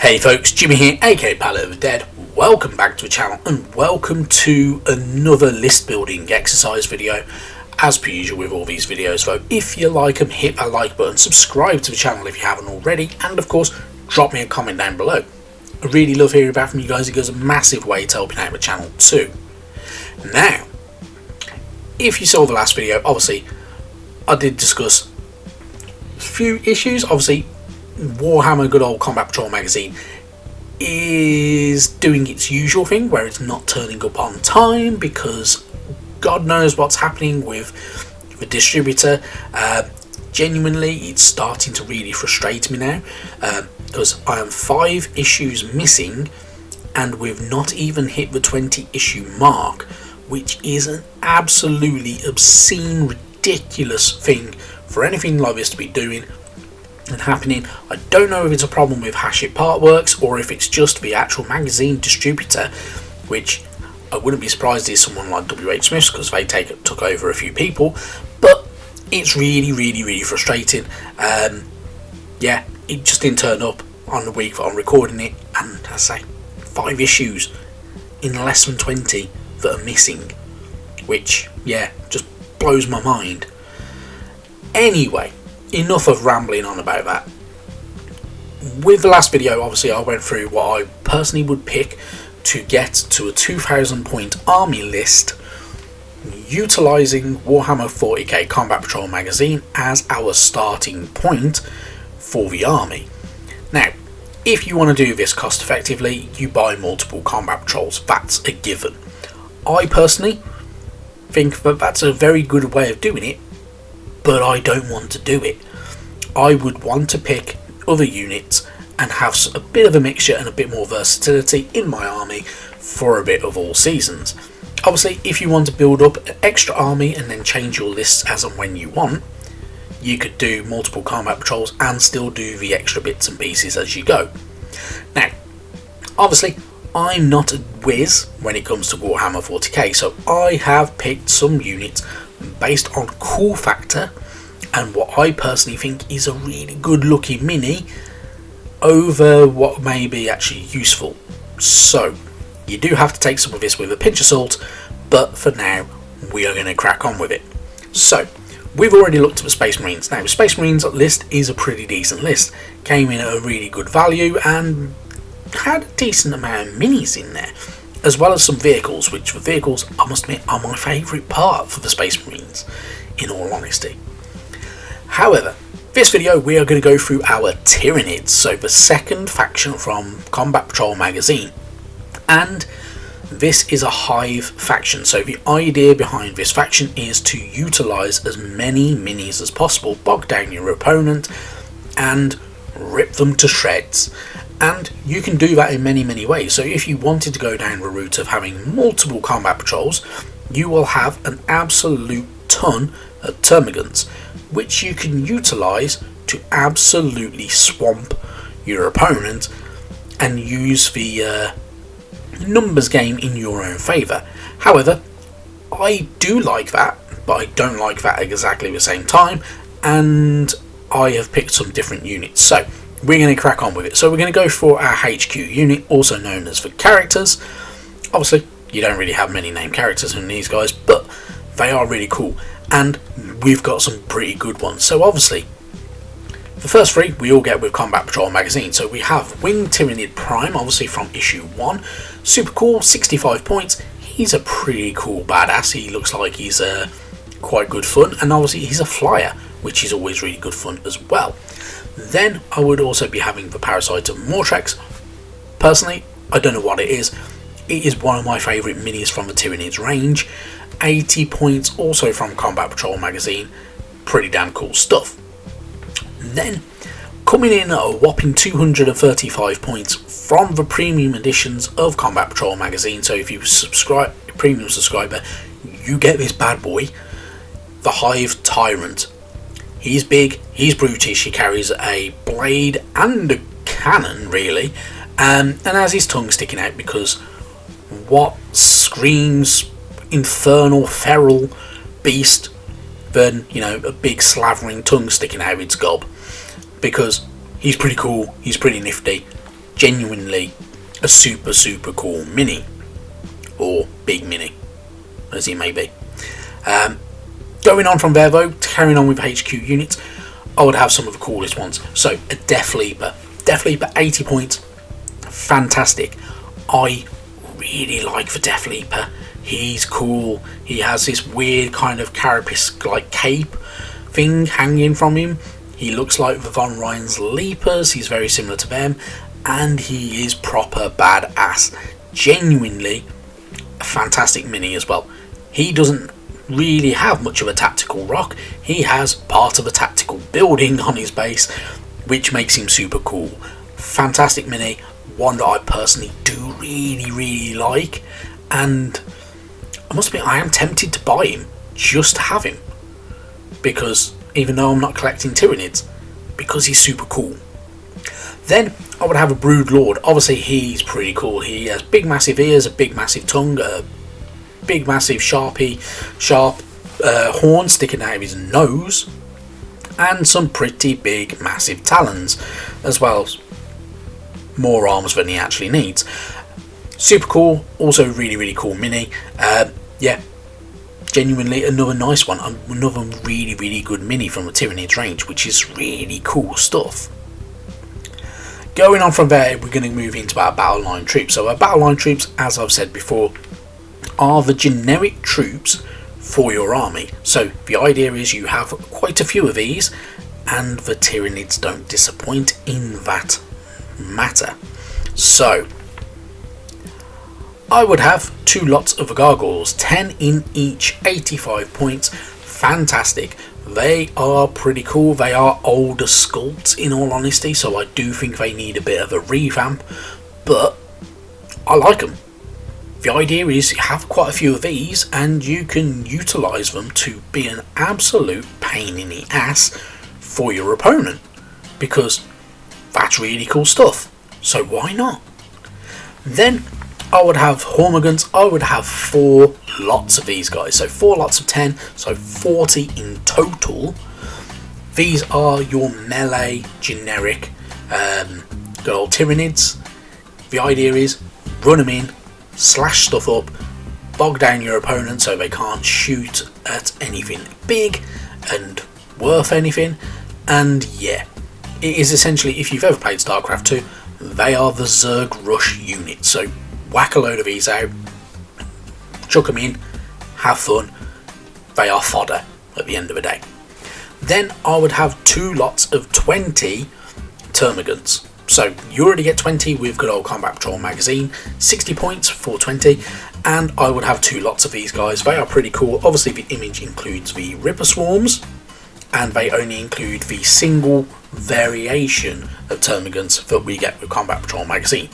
Hey folks, Jimmy here, aka Palette of the Dead. Welcome back to the channel and welcome to another list building exercise video. As per usual with all these videos though, if you like them, hit that like button, subscribe to the channel if you haven't already, and of course drop me a comment down below. I really love hearing back from you guys. It goes a massive way to helping out the channel too. Now, if you saw the last video, obviously I did discuss a few issues. Obviously Warhammer Good Old Combat Patrol magazine is doing its usual thing where it's not turning up on time because God knows what's happening with the distributor. Genuinely, it's starting to really frustrate me now because I am 5 issues missing and we've not even hit the 20 issue mark, which is an absolutely obscene, ridiculous thing for anything like this to be doing and happening. I don't know if it's a problem with Hachette Partworks or if it's just the actual magazine distributor, which I wouldn't be surprised if someone like WH Smith's because they took over a few people, but it's really frustrating. Yeah, it just didn't turn up on the week that I'm recording it, and as I say, 5 issues in less than 20 that are missing, which yeah, just blows my mind. Anyway, enough of rambling on about that. With the last video, obviously I went through what I personally would pick to get to a 2000 point army list utilising Warhammer 40k Combat Patrol magazine as our starting point for the army. Now, if you want to do this cost effectively, you buy multiple Combat Patrols. That's a given. I personally think that that's a very good way of doing it, but I don't want to do it. I would want to pick other units and have a bit of a mixture and a bit more versatility in my army for a bit of all seasons. Obviously, if you want to build up an extra army and then change your lists as and when you want, you could do multiple combat patrols and still do the extra bits and pieces as you go. Now, obviously, I'm not a whiz when it comes to Warhammer 40k, so I have picked some units based on cool factor and what I personally think is a really good looking mini over what may be actually useful. So you do have to take some of this with a pinch of salt, but for now we are going to crack on with it. So we've already looked at the Space Marines. Now the Space Marines list is a pretty decent list, came in at a really good value and had a decent amount of minis in there, as well as some vehicles, which the vehicles, I must admit, are my favourite part for the Space Marines, in all honesty. However, this video we are going to go through our Tyranids, so the second faction from Combat Patrol magazine, and this is a hive faction, so the idea behind this faction is to utilise as many minis as possible, bog down your opponent and rip them to shreds. And you can do that in many ways. So if you wanted to go down the route of having multiple combat patrols, you will have an absolute ton of termagants, which you can utilise to absolutely swamp your opponent and use the numbers game in your own favour. However, I do like that, but I don't like that at exactly the same time, and I have picked some different units. So we're going to crack on with it. So we're going to go for our HQ unit, also known as the characters. Obviously, you don't really have many named characters in these guys, but they are really cool, and we've got some pretty good ones. So obviously, the first 3 we all get with Combat Patrol magazine. So we have Winged Tyranid Prime, obviously from issue 1. Super cool, 65 points. He's a pretty cool badass. He looks like he's quite good fun, and obviously he's a flyer, which is always really good fun as well. Then I would also be having the Parasite of Mortrex. Personally, I don't know what it is. It is one of my favourite minis from the Tyranids range. 80 points also from Combat Patrol magazine. Pretty damn cool stuff. Then, coming in at a whopping 235 points from the premium editions of Combat Patrol magazine. So if you subscribe, premium subscriber, you get this bad boy, the Hive Tyrant. He's big, he's brutish, he carries a blade and a cannon really, and has his tongue sticking out because what screams infernal feral beast than, you know, a big slavering tongue sticking out of its gob, because he's pretty cool, he's pretty nifty, genuinely a super cool mini, or big mini as it may be. Going on from there though, carrying on with HQ units, I would have some of the coolest ones. So a Death Leaper 80 points, fantastic. I really like the Death Leaper. He's cool. He has this weird kind of carapace like cape thing hanging from him. He looks like the Von Ryan's Leapers. He's very similar to them, and he is proper badass. Genuinely a fantastic mini as well. He doesn't really have much of a tactical rock. He has part of a tactical building on his base, which makes him super cool. Fantastic mini, one that I personally do really like, and I must admit I am tempted to buy him just to have him, because even though I'm not collecting Tyranids, because he's super cool. Then I would have a Brood Lord. Obviously he's pretty cool. He has big massive ears, a big massive tongue, a big massive sharp horn sticking out of his nose, and some pretty big massive talons, as well as more arms than he actually needs. Super cool, also really cool mini. Yeah, genuinely another nice one, another really good mini from the Tyranids range, which is really cool stuff. Going on from there, we're going to move into our battle line troops. So our battle line troops, as I've said before, are the generic troops for your army. So the idea is you have quite a few of these, and the Tyranids don't disappoint in that matter. So I would have 2 lots of the gargoyles, 10 in each, 85 points. Fantastic. They are pretty cool. They are older sculpts in all honesty, so I do think they need a bit of a revamp, but I like them. The idea is you have quite a few of these and you can utilise them to be an absolute pain in the ass for your opponent, because that's really cool stuff, so why not? Then I would have Hormiguns. I would have 4 lots of these guys, so 4 lots of 10, so 40 in total. These are your melee generic good old Tyranids. The idea is run them in, slash stuff up, bog down your opponent so they can't shoot at anything big and worth anything, and yeah, it is essentially, if you've ever played StarCraft 2, they are the Zerg Rush unit. So whack a load of these out, chuck them in, have fun. They are fodder at the end of the day. Then I would have 2 lots of 20 Termagants. So you already get 20 with good old Combat Patrol magazine, 60 points for 20, and I would have 2 lots of these guys. They are pretty cool. Obviously the image includes the Ripper Swarms, and they only include the single variation of Termagants that we get with Combat Patrol magazine.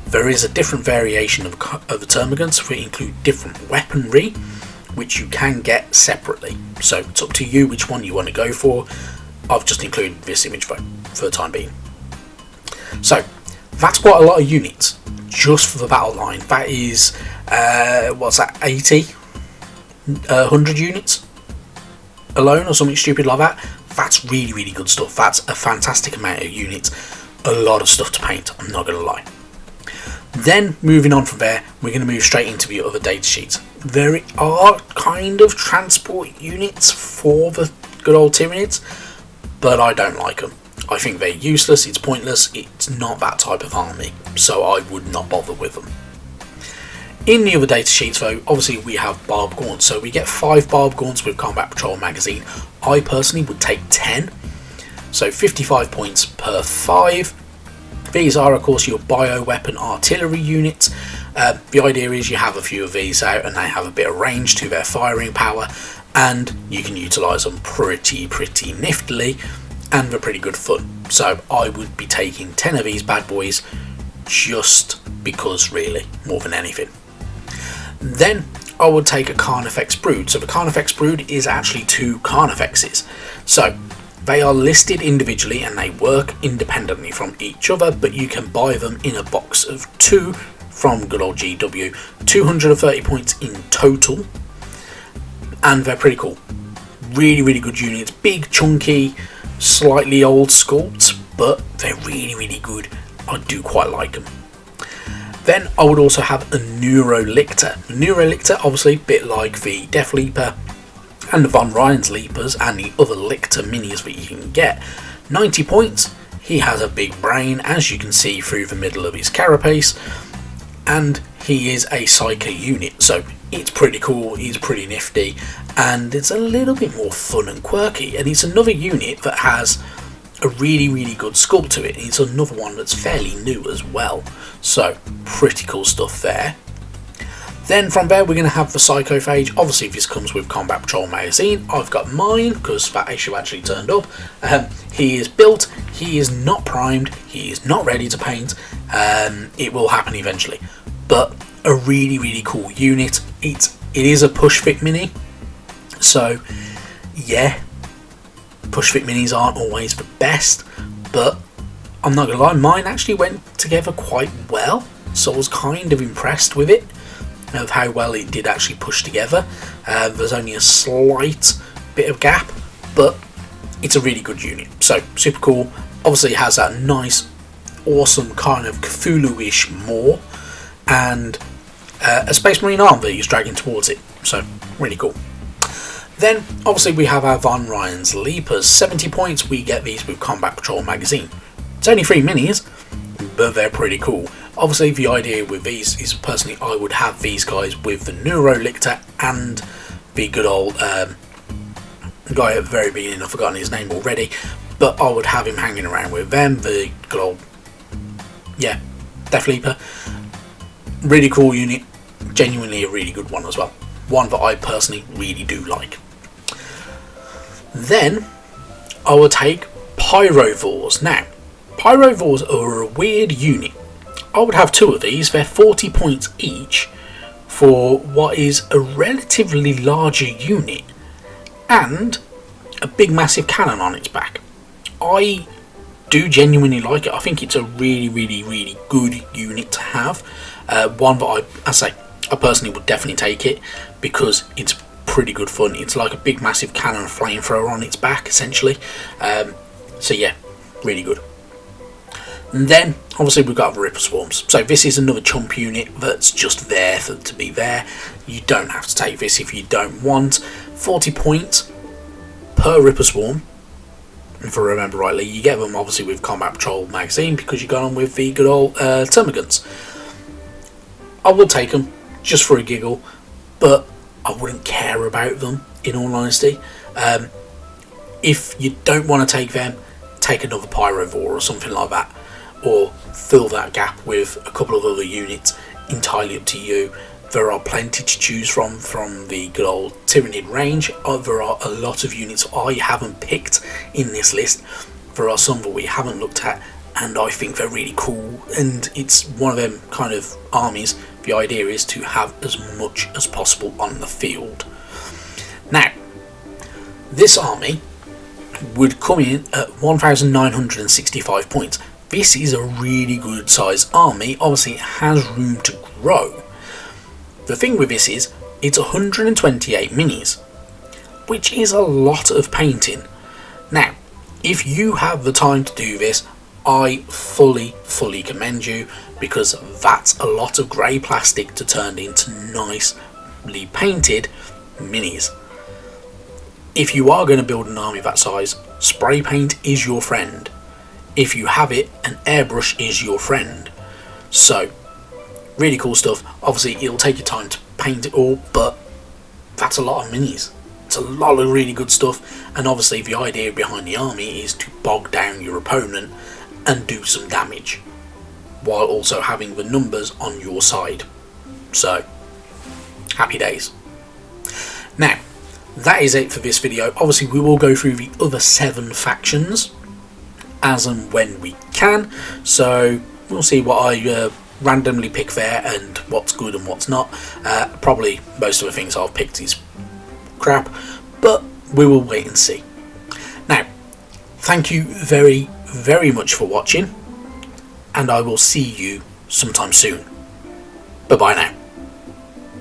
There is a different variation of the Termagants that include different weaponry, which you can get separately. So it's up to you which one you want to go for. I've just included this image for the time being. So that's quite a lot of units just for the battle line. That is, what's that, 80? 100 units alone or something stupid like that. That's really good stuff. That's a fantastic amount of units. A lot of stuff to paint, I'm not going to lie. Then moving on from there, we're going to move straight into the other data sheets. There are kind of transport units for the good old Tyranids, but I don't like them. I think they're useless, it's pointless, it's not that type of army, so I would not bother with them. In the other data sheets though, obviously we have Barb Gaunts, so we get 5 Barb Gaunts with Combat Patrol magazine. I personally would take 10, so 55 points per 5. These are of course your bioweapon artillery units. The idea is you have a few of these out and they have a bit of range to their firing power, and you can utilise them pretty niftily, and they're pretty good fun. So I would be taking 10 of these bad boys just because, really, more than anything. Then I would take a Carnifex Brood. So the Carnifex Brood is actually 2 Carnifexes. So they are listed individually and they work independently from each other, but you can buy them in a box of 2 from good old GW. 230 points in total, and they're pretty cool. Really good units. Big, chunky, slightly old sculpts, but they're really good. I do quite like them. Then I would also have a Neurolictor. Neurolictor, obviously, a bit like the Death Leaper and the Von Ryan's Leapers and the other Lictor minis that you can get. 90 points. He has a big brain, as you can see through the middle of his carapace, and he is a Psycho unit, so it's pretty cool, he's pretty nifty, and it's a little bit more fun and quirky, and it's another unit that has a really good sculpt to it. It's another one that's fairly new as well, so pretty cool stuff there. Then from there we're going to have the Psychophage. Obviously this comes with Combat Patrol magazine. I've got mine because that issue actually turned up. He is built, he is not primed, he is not ready to paint. It will happen eventually, but a really cool unit. It is a push fit mini, so yeah, push fit minis aren't always the best, but I'm not gonna lie, mine actually went together quite well, so I was kind of impressed with it, of how well it did actually push together. There's only a slight bit of gap, but it's a really good unit, so super cool. Obviously it has that nice awesome kind of Cthulhu-ish maw, and a Space Marine arm that he's dragging towards it, so really cool. Then obviously we have our Von Ryan's Leapers. 70 points, we get these with Combat Patrol magazine. It's only 3 minis, but they're pretty cool. Obviously the idea with these is, personally, I would have these guys with the Neurolictor and the good old guy at the very beginning, I've forgotten his name already, but I would have him hanging around with them, the good old, yeah, Death Leaper. Really cool unit, genuinely a really good one as well. One that I personally really do like. Then I will take Pyrovores. Now, Pyrovores are a weird unit. I would have 2 of these. They're 40 points each for what is a relatively larger unit and a big massive cannon on its back. I do genuinely like it. I think it's a really good unit to have. One that I personally would definitely take it because it's pretty good fun. It's like a big massive cannon flamethrower on its back essentially. So yeah, really good. And then obviously we've got the Ripper Swarms. So this is another chump unit that's just there to be there. You don't have to take this if you don't want. 40 points per Ripper Swarm, if I remember rightly. You get them obviously with Combat Patrol magazine because you got on with the good old Termagants. I will take them just for a giggle, but I wouldn't care about them in all honesty. If you don't want to take them, take another Pyrovore or something like that, or fill that gap with a couple of other units. Entirely up to you. There are plenty to choose from the good old Tyranid range. There are a lot of units I haven't picked in this list. There are some that we haven't looked at, and I think they're really cool, and it's one of them kind of armies. The idea is to have as much as possible on the field. Now, this army would come in at 1,965 points. This is a really good sized army. Obviously it has room to grow. The thing with this is it's 128 minis, which is a lot of painting. Now, if you have the time to do this, I fully commend you, because that's a lot of grey plastic to turn into nicely painted minis. If you are going to build an army that size, spray paint is your friend. If you have it, an airbrush is your friend. So, really cool stuff. Obviously, it'll take you time to paint it all, but that's a lot of minis. It's a lot of really good stuff, and obviously the idea behind the army is to bog down your opponent and do some damage, while also having the numbers on your side. So, happy days. Now, that is it for this video. Obviously, we will go through the other 7 factions as and when we can, so we'll see what I randomly pick there and what's good and what's not. Probably most of the things I've picked is crap, but we will wait and see. Now, thank you very much for watching, and I will see you sometime soon. Bye bye now.